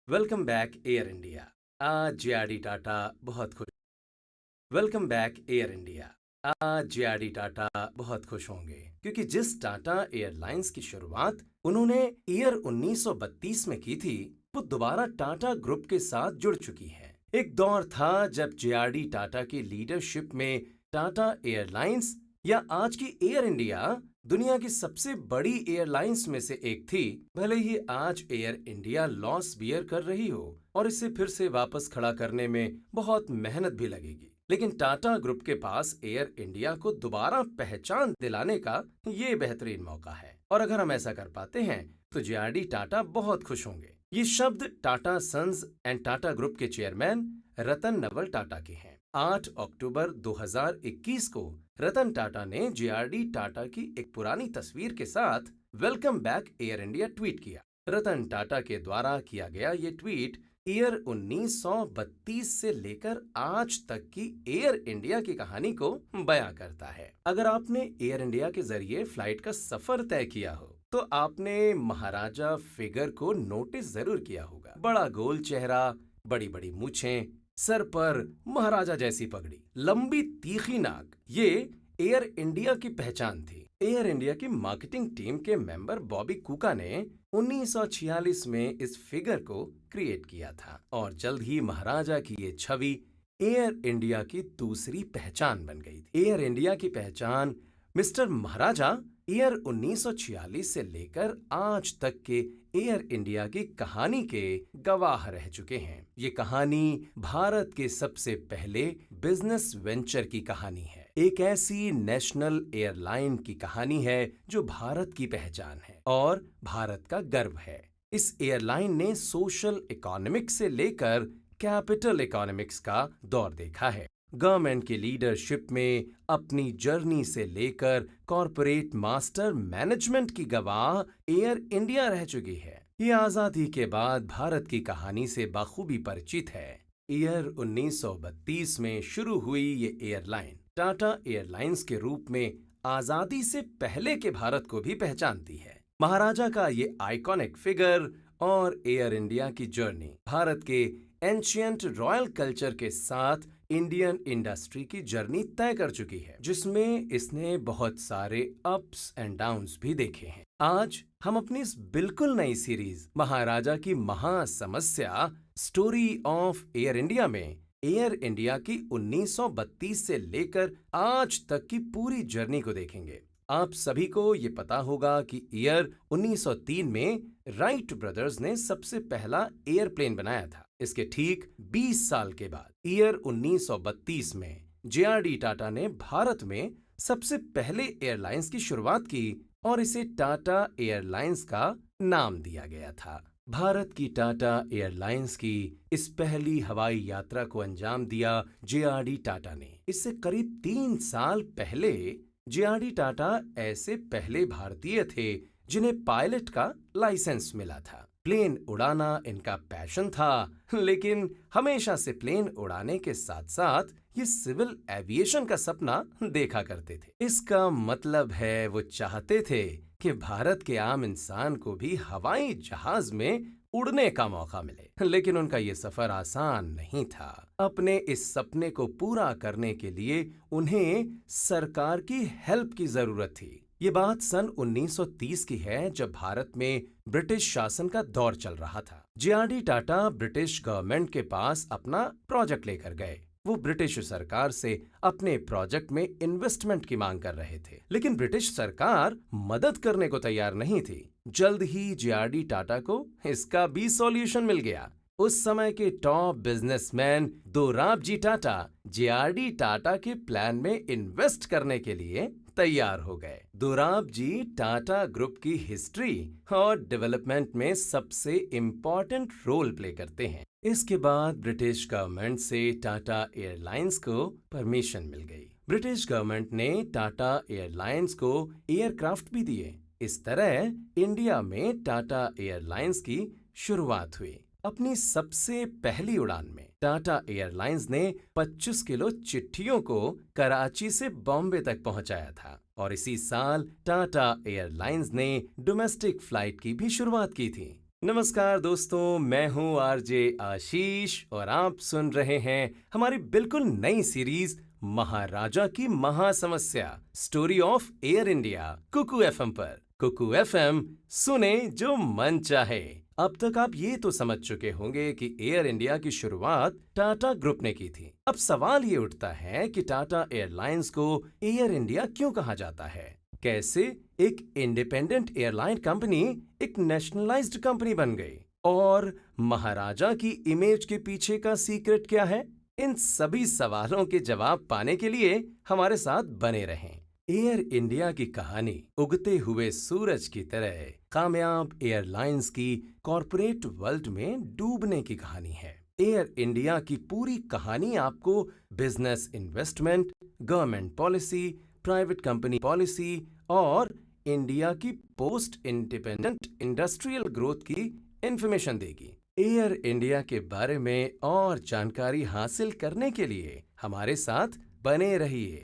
Welcome back air India. आज JRD Tata बहुत खुश वेलकम बैक एयर इंडिया। आज जेआरडी टाटा बहुत खुश होंगे क्योंकि जिस टाटा एयरलाइंस की शुरुआत उन्होंने ईयर 1932 में की थी, वो दोबारा टाटा ग्रुप के साथ जुड़ चुकी है। एक दौर था जब जेआरडी टाटा की लीडरशिप में टाटा एयरलाइंस या आज की एयर इंडिया दुनिया की सबसे बड़ी एयरलाइंस में से एक थी। भले ही आज एयर इंडिया लॉस बियर कर रही हो और इसे फिर से वापस खड़ा करने में बहुत मेहनत भी लगेगी, लेकिन टाटा ग्रुप के पास एयर इंडिया को दोबारा पहचान दिलाने का ये बेहतरीन मौका है। और अगर हम ऐसा कर पाते हैं तो जेआरडी टाटा बहुत खुश होंगे। ये शब्द Tata sons and Tata group के चेयरमैन रतन नवल टाटा के हैं। 8 अक्टूबर 2021 को रतन टाटा ने जेआरडी टाटा की एक पुरानी तस्वीर के साथ welcome back air India tweet किया। रतन टाटा के द्वारा किया गया ये ट्वीट ईयर 1932 से लेकर आज तक की एयर इंडिया की कहानी को बयां करता है। अगर आपने एयर इंडिया के जरिए फ्लाइट का सफर तय किया हो तो आपने महाराजा फिगर को नोटिस जरूर किया होगा। बड़ा गोल चेहरा, बड़ी बड़ी मूछें, सर पर महाराजा जैसी पगड़ी, लंबी तीखी नाक, ये एयर इंडिया की पहचान थी। एयर इंडिया की मार्केटिंग टीम के मेंबर बॉबी कुका ने 1946 में इस फिगर को क्रिएट किया था और जल्द ही महाराजा की ये छवि एयर इंडिया की दूसरी पहचान बन गई थी। एयर इंडिया की पहचान मिस्टर महाराजा ईयर 1946 से लेकर आज तक के एयर इंडिया की कहानी के गवाह रह चुके हैं। ये कहानी भारत के सबसे पहले बिजनेस वेंचर की कहानी है। एक ऐसी नेशनल एयरलाइन की कहानी है जो भारत की पहचान है और भारत का गर्व है। इस एयरलाइन ने सोशल इकोनॉमिक्स से लेकर कैपिटल इकोनॉमिक्स का दौर देखा है। गवर्नमेंट की लीडरशिप में अपनी जर्नी से लेकर कॉरपोरेट मास्टर मैनेजमेंट की गवाह एयर इंडिया रह चुकी है। ये आजादी के बाद भारत की कहानी से बखूबी परिचित है। ईयर 1932 में शुरू हुई ये एयरलाइन टाटा एयरलाइंस के रूप में आजादी से पहले के भारत को भी पहचानती है। महाराजा का ये आइकॉनिक फिगर और एयर इंडिया की जर्नी भारत के एंशियंट रॉयल कल्चर के साथ इंडियन इंडस्ट्री की जर्नी तय कर चुकी है, जिसमें इसने बहुत सारे अप्स एंड डाउन्स भी देखे हैं। आज हम अपनी इस बिल्कुल नई सीरीज महाराजा की महासमस्या स्टोरी ऑफ एयर इंडिया में एयर इंडिया की 1932 से लेकर आज तक की पूरी जर्नी को देखेंगे। आप सभी को ये पता होगा कि ईयर 1903 में राइट ब्रदर्स ने सबसे पहला एयरप्लेन बनाया था। इसके ठीक 20 साल के बाद ईयर 1932 में जेआरडी टाटा ने भारत में सबसे पहले एयरलाइंस की शुरुआत की और इसे टाटा एयरलाइंस का नाम दिया गया था। भारत की टाटा एयरलाइंस की इस पहली हवाई यात्रा को अंजाम दिया जेआरडी टाटा ने। इससे करीब 3 साल पहले जेआरडी टाटा ऐसे पहले भारतीय थे जिन्हें पायलट का लाइसेंस मिला था। प्लेन उड़ाना इनका पैशन था, लेकिन हमेशा से प्लेन उड़ाने के साथ साथ ये सिविल एविएशन का सपना देखा करते थे। इसका मतलब है वो चाहते थे कि भारत के आम इंसान को भी हवाई जहाज में उड़ने का मौका मिले, लेकिन उनका ये सफर आसान नहीं था। अपने इस सपने को पूरा करने के लिए उन्हें सरकार की हेल्प की जरूरत थी। ये बात सन 1930 की है, जब भारत में ब्रिटिश शासन का दौर चल रहा था। जेआरडी टाटा ब्रिटिश गवर्नमेंट के पास अपना प्रोजेक्ट लेकर गए। वो ब्रिटिश सरकार से अपने प्रोजेक्ट में इन्वेस्टमेंट की मांग कर रहे थे, लेकिन ब्रिटिश सरकार मदद करने को तैयार नहीं थी। जल्द ही जेआरडी टाटा को इसका भी सॉल्यूशन मिल गया। उस समय के top businessman Dorabji Tata JRD Tata के प्लान में इन्वेस्ट करने के लिए तैयार हो गए। दोराबजी टाटा ग्रुप की हिस्ट्री और डेवलपमेंट में सबसे इम्पोर्टेंट रोल प्ले करते हैं। इसके बाद ब्रिटिश गवर्नमेंट से टाटा एयरलाइंस को परमिशन मिल गई। ब्रिटिश गवर्नमेंट ने टाटा एयरलाइंस को एयरक्राफ्ट भी दिए। इस तरह इंडिया में टाटा एयरलाइंस की शुरुआत हुई। अपनी सबसे पहली उड़ान में टाटा एयरलाइंस ने 25 किलो चिट्ठियों को कराची से बॉम्बे तक पहुंचाया था और इसी साल टाटा एयरलाइंस ने डोमेस्टिक फ्लाइट की भी शुरुआत की थी। नमस्कार दोस्तों, मैं हूं आरजे आशीष और आप सुन रहे हैं हमारी बिल्कुल नई सीरीज महाराजा की महासमस्या story of Air India Kuku FM पर। कुकू एफएम सुने जो मन चाहे। अब तक आप ये तो समझ चुके होंगे कि एयर इंडिया की शुरुआत टाटा ग्रुप ने की थी। अब सवाल ये उठता है कि टाटा एयरलाइंस को एयर इंडिया क्यों कहा जाता है? कैसे एक इंडिपेंडेंट एयरलाइन कंपनी एक नेशनलाइज्ड कंपनी बन गई? और महाराजा की इमेज के पीछे का सीक्रेट क्या है? इन सभी सवालों के जवाब पाने के लिए हमारे साथ बने रहें। एयर इंडिया की कहानी उगते हुए सूरज की तरह कामयाब एयरलाइंस की कॉरपोरेट वर्ल्ड में डूबने की कहानी है। एयर इंडिया की पूरी कहानी आपको business investment, government policy, private company policy और इंडिया की पोस्ट इंडिपेंडेंट इंडस्ट्रियल ग्रोथ की इंफॉर्मेशन देगी। एयर इंडिया के बारे में और जानकारी हासिल करने के लिए हमारे साथ बने रहिए।